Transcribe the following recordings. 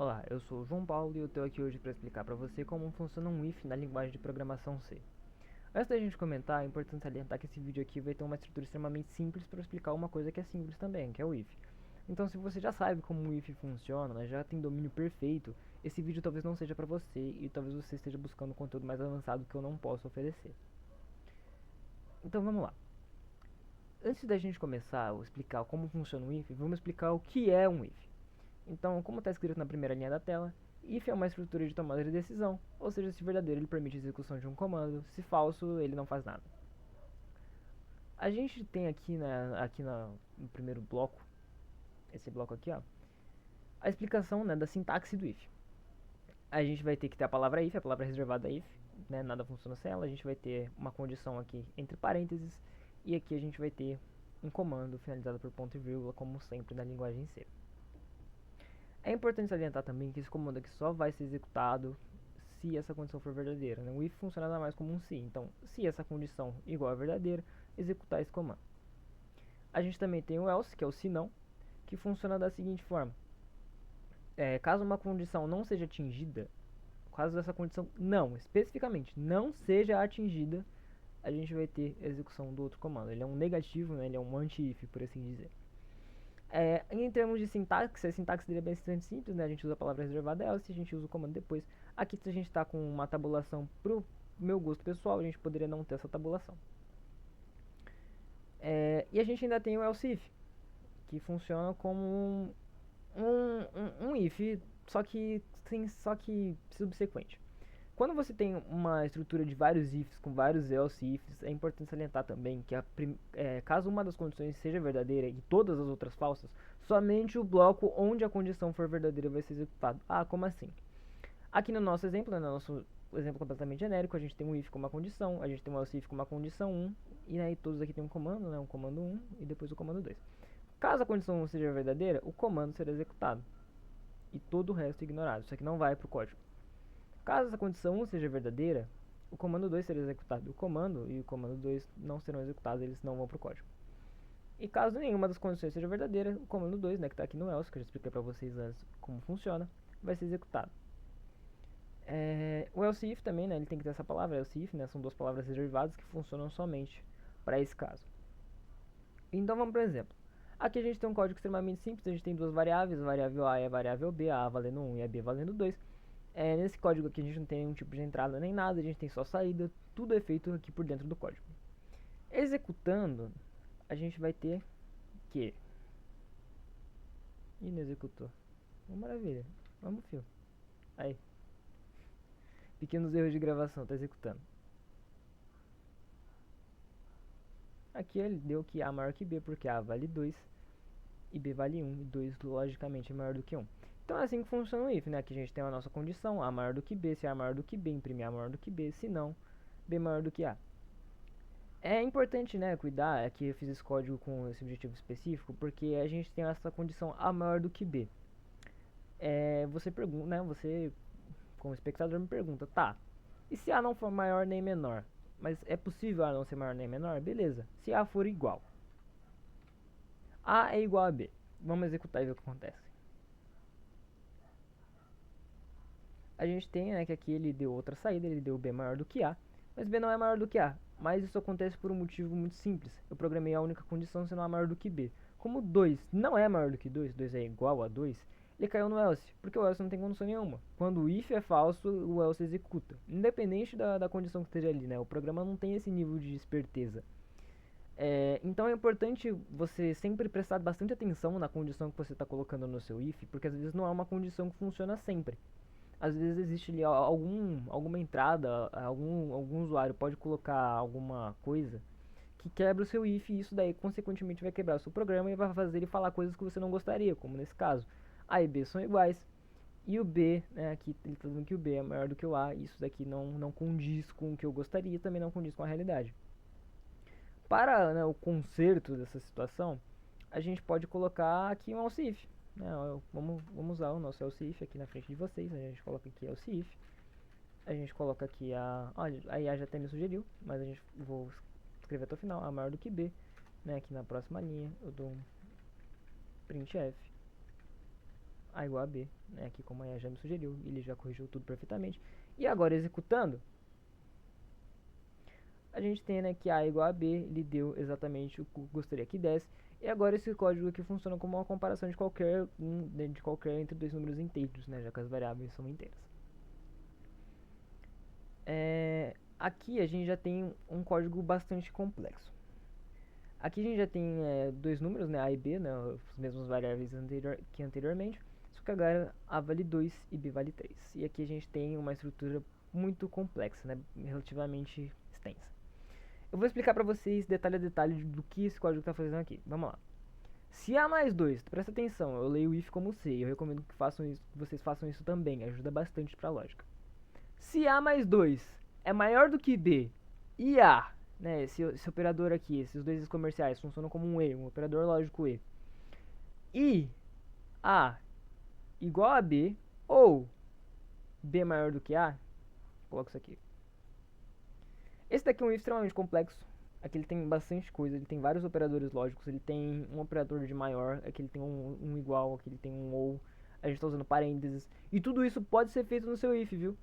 Olá, eu sou o João Paulo e eu estou aqui hoje para explicar para você como funciona um if na linguagem de programação C. Antes da gente comentar, é importante salientar que esse vídeo aqui vai ter uma estrutura extremamente simples para explicar uma coisa que é simples também, que é o if. Então, se você já sabe como o if funciona, né, já tem domínio perfeito, esse vídeo talvez não seja para você e talvez você esteja buscando um conteúdo mais avançado que eu não posso oferecer. Então, vamos lá. Antes da gente começar a explicar como funciona o if, vamos explicar o que é um if. Então, como está escrito na primeira linha da tela, if é uma estrutura de tomada de decisão, ou seja, se verdadeiro ele permite a execução de um comando, se falso ele não faz nada. A gente tem no primeiro bloco, esse bloco aqui, ó, a explicação, né, da sintaxe do if. A gente vai ter que ter a palavra if, a palavra reservada a if, né, nada funciona sem ela. A gente vai ter uma condição aqui entre parênteses, e aqui a gente vai ter um comando finalizado por ponto e vírgula, como sempre na linguagem C. É importante salientar também que esse comando aqui só vai ser executado se essa condição for verdadeira, né? O if funciona nada mais como um se. Então, se essa condição igual a verdadeira, executar esse comando. A gente também tem o else, que é o se não, que funciona da seguinte forma. Caso uma condição não seja atingida, caso essa condição não, especificamente, não seja atingida, a gente vai ter execução do outro comando. Ele é um negativo, né? Ele é um anti-if, por assim dizer. Em termos de sintaxe, a sintaxe dele é bastante simples, né? A gente usa a palavra reservada else e a gente usa o comando depois. Aqui, se a gente está com uma tabulação pro meu gosto pessoal, a gente poderia não ter essa tabulação. E a gente ainda tem o else if, que funciona como um if, só que subsequente. Quando você tem uma estrutura de vários ifs com vários else ifs, é importante salientar também que caso uma das condições seja verdadeira e todas as outras falsas, somente o bloco onde a condição for verdadeira vai ser executado. Ah, como assim? Aqui no nosso exemplo, né, no nosso exemplo completamente genérico, a gente tem um if com uma condição, a gente tem um else if com uma condição 1, e aí todos aqui tem um comando, né, um comando 1 e depois o comando 2. Caso a condição não seja verdadeira, o comando será executado e todo o resto ignorado. Isso aqui não vai para o código. Caso essa condição 1 seja verdadeira, o comando 2 será executado. O comando e o comando 2 não serão executados, eles não vão para o código. E caso nenhuma das condições seja verdadeira, o comando 2, né, que está aqui no else, que eu já expliquei para vocês antes como funciona, vai ser executado. O else if também, né, ele tem que ter essa palavra, else if, né, são duas palavras reservadas que funcionam somente para esse caso. Então vamos para o exemplo. Aqui a gente tem um código extremamente simples, a gente tem duas variáveis, a variável A e a variável B, a valendo 1 e a B valendo 2. Nesse código aqui a gente não tem nenhum tipo de entrada nem nada, a gente tem só saída, tudo é feito aqui por dentro do código. Executando, a gente vai ter que... Ih, não executou. Maravilha, vamos fio. Aí. Pequenos erros de gravação, tá executando. Aqui ele deu que A maior que B, porque A vale 2 e B vale 1, e 2 logicamente é maior do que 1. Então é assim que funciona o if, né? Aqui a gente tem a nossa condição, A maior do que B, se A maior do que B, imprimir A maior do que B, se não, B maior do que A. É importante, né, cuidar, aqui eu fiz esse código com esse objetivo específico, porque a gente tem essa condição A maior do que B. Você pergunta, né, você como espectador me pergunta, tá, e se A não for maior nem menor? Mas é possível A não ser maior nem menor? Beleza, se A for igual. A é igual a B. Vamos executar e ver o que acontece. A gente tem, né, que aqui ele deu outra saída, ele deu B maior do que A, mas B não é maior do que A. Mas isso acontece por um motivo muito simples. Eu programei a única condição sendo A maior do que B. Como 2 não é maior do que 2, 2 é igual a 2, ele caiu no else, porque o else não tem condição nenhuma. Quando o if é falso, o else executa. Independente da condição que esteja ali, né? O programa não tem esse nível de esperteza. Então é importante você sempre prestar bastante atenção na condição que você está colocando no seu if, porque às vezes não é uma condição que funciona sempre. Às vezes existe ali alguma entrada, algum usuário pode colocar alguma coisa que quebra o seu if e isso daí consequentemente vai quebrar o seu programa e vai fazer ele falar coisas que você não gostaria, como nesse caso. A e B são iguais e o B, né, aqui ele está dizendo que o B é maior do que o A e isso daqui não condiz com o que eu gostaria e também não condiz com a realidade. Para, né, o conserto dessa situação, a gente pode colocar aqui um else if. Vamos usar o nosso else if aqui na frente de vocês. A gente coloca aqui else if. A gente coloca aqui a IA já até me sugeriu, mas a gente vou escrever até o final. A maior do que B. Né, aqui na próxima linha eu dou um printf. A igual a B, né, aqui como a já me sugeriu, ele já corrigiu tudo perfeitamente. E agora executando, a gente tem, né, que A igual a B, ele deu exatamente o que eu gostaria que desse. E agora esse código aqui funciona como uma comparação de qualquer entre dois números inteiros, né, já que as variáveis são inteiras. Aqui a gente já tem um código bastante complexo. Aqui a gente já tem dois números, né, A e B, né, as mesmas variáveis que anteriormente, só que agora A vale 2 e B vale 3. E aqui a gente tem uma estrutura muito complexa, né, relativamente extensa. Eu vou explicar pra vocês detalhe a detalhe do que esse código está fazendo aqui. Vamos lá. Se A mais 2, presta atenção, eu leio o if como C, eu recomendo que vocês façam isso também, ajuda bastante pra lógica. Se A mais 2 é maior do que B e A, né, esse operador aqui, esses dois comerciais funcionam como um E, um operador lógico E, e A igual a B ou B maior do que A, coloco isso aqui. Esse daqui é um if extremamente complexo. Aqui ele tem bastante coisa, ele tem vários operadores lógicos, ele tem um operador de maior, aqui ele tem um igual, aqui ele tem um ou, a gente está usando parênteses. E tudo isso pode ser feito no seu if, viu?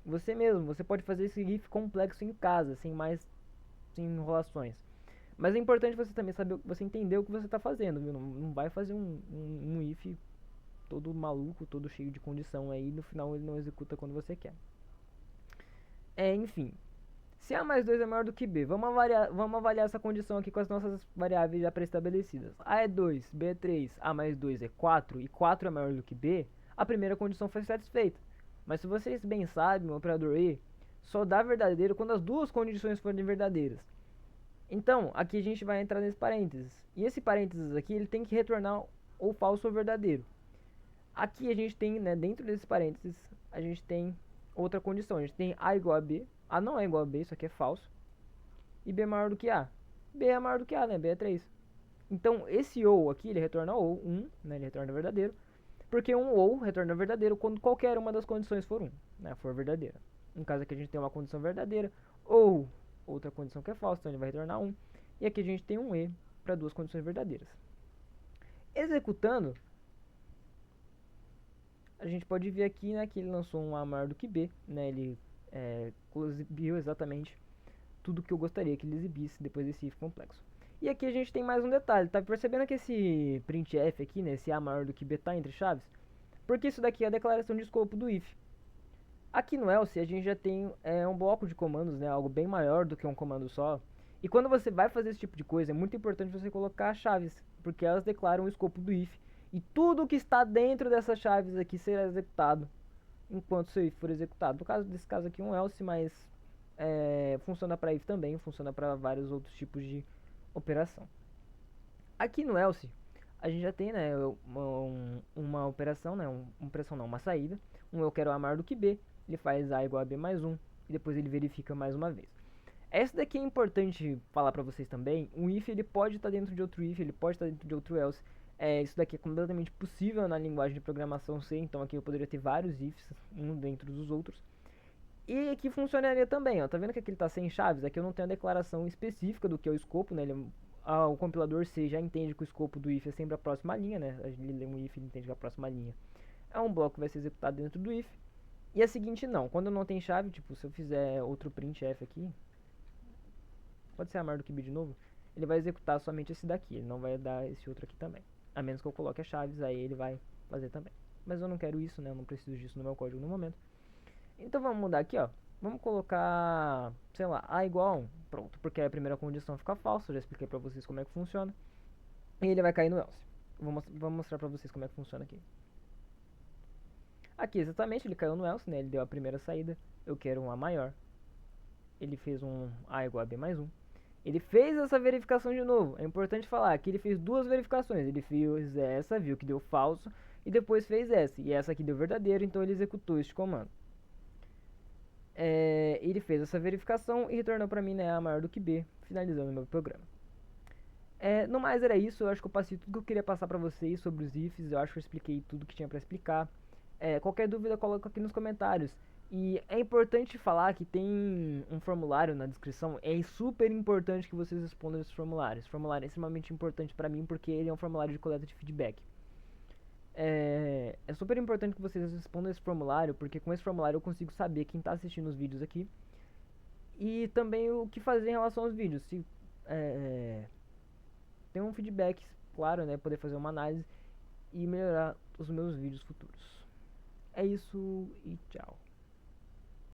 Você mesmo, você pode fazer esse if complexo em casa, sem enrolações. Mas é importante você também saber, você entender o que você está fazendo, viu? Não vai fazer um if todo maluco, todo cheio de condição aí, no final ele não executa quando você quer. Enfim, se A mais 2 é maior do que B, vamos avaliar essa condição aqui com as nossas variáveis já pré-estabelecidas. A é 2, B é 3, A mais 2 é 4 e 4 é maior do que B, a primeira condição foi satisfeita. Mas se vocês bem sabem, o operador E só dá verdadeiro quando as duas condições forem verdadeiras. Então, aqui a gente vai entrar nesse parênteses. E esse parênteses aqui, ele tem que retornar ou falso ou verdadeiro. Aqui a gente tem, né, dentro desse parênteses, a gente tem outra condição. A gente tem A igual a B. A não é igual a B, isso aqui é falso. E B maior do que A. B é maior do que A, né? B é 3. Então, esse ou aqui, ele retorna ou 1, né? Ele retorna verdadeiro. Porque um ou retorna verdadeiro quando qualquer uma das condições for 1, né? For verdadeira. No caso aqui a gente tem uma condição verdadeira ou outra condição que é falsa, então ele vai retornar 1. E aqui a gente tem um E para duas condições verdadeiras. Executando, a gente pode ver aqui, né, que ele lançou um A maior do que B, né? Ele exibiu exatamente tudo que eu gostaria que ele exibisse depois desse if complexo. E aqui a gente tem mais um detalhe, tá percebendo que esse printf aqui, né, esse A maior do que B tá entre chaves? Porque isso daqui é a declaração de escopo do if. Aqui no else a gente já tem um bloco de comandos, né, algo bem maior do que um comando só. E quando você vai fazer esse tipo de coisa, é muito importante você colocar chaves, porque elas declaram o escopo do if. E tudo que está dentro dessas chaves aqui será executado enquanto seu if for executado. No caso desse caso aqui um else, mas funciona para if também, funciona para vários outros tipos de operação. Aqui no else a gente já tem, né, uma operação, né, uma saída. Eu quero A maior do que B, ele faz A igual a B mais 1 e depois ele verifica mais uma vez. Essa daqui é importante falar para vocês também. Um if ele pode estar dentro de outro if, ele pode estar dentro de outro else. Isso daqui é completamente possível na linguagem de programação C, então aqui eu poderia ter vários ifs, um dentro dos outros. E aqui funcionaria também, ó, tá vendo que aqui ele está sem chaves? Aqui eu não tenho a declaração específica do que é o escopo, né? O compilador C já entende que o escopo do if é sempre a próxima linha, né? Ele lê um if, ele entende que a próxima linha é um bloco que vai ser executado dentro do if. E a seguinte não, quando não tem chave, tipo, se eu fizer outro printf aqui, pode ser A maior do que B de novo, ele vai executar somente esse daqui, ele não vai dar esse outro aqui também. A menos que eu coloque as chaves, aí ele vai fazer também. Mas eu não quero isso, né? Eu não preciso disso no meu código no momento. Então vamos mudar aqui, ó. Vamos colocar, sei lá, A igual a 1. Pronto, porque a primeira condição fica falsa. Eu já expliquei pra vocês como é que funciona. E ele vai cair no else. Vou mostrar pra vocês como é que funciona aqui. Aqui exatamente, ele caiu no else, né? Ele deu a primeira saída. Eu quero um A maior. Ele fez um A igual a B mais 1. Ele fez essa verificação de novo. É importante falar que ele fez duas verificações. Ele fez essa, viu que deu falso, e depois fez essa. E essa aqui deu verdadeiro, então ele executou este comando. Ele fez essa verificação e retornou para mim, né, A maior do que B, finalizando o meu programa. No mais era isso, eu acho que eu passei tudo que eu queria passar para vocês sobre os ifs, eu acho que eu expliquei tudo que tinha para explicar. Qualquer dúvida coloca aqui nos comentários. E é importante falar que tem um formulário na descrição, é super importante que vocês respondam esse formulário. Esse formulário é extremamente importante para mim porque ele é um formulário de coleta de feedback. É super importante que vocês respondam esse formulário, porque com esse formulário eu consigo saber quem está assistindo os vídeos aqui e também o que fazer em relação aos vídeos. Se tem um feedback, claro, né? Poder fazer uma análise e melhorar os meus vídeos futuros. É isso e tchau.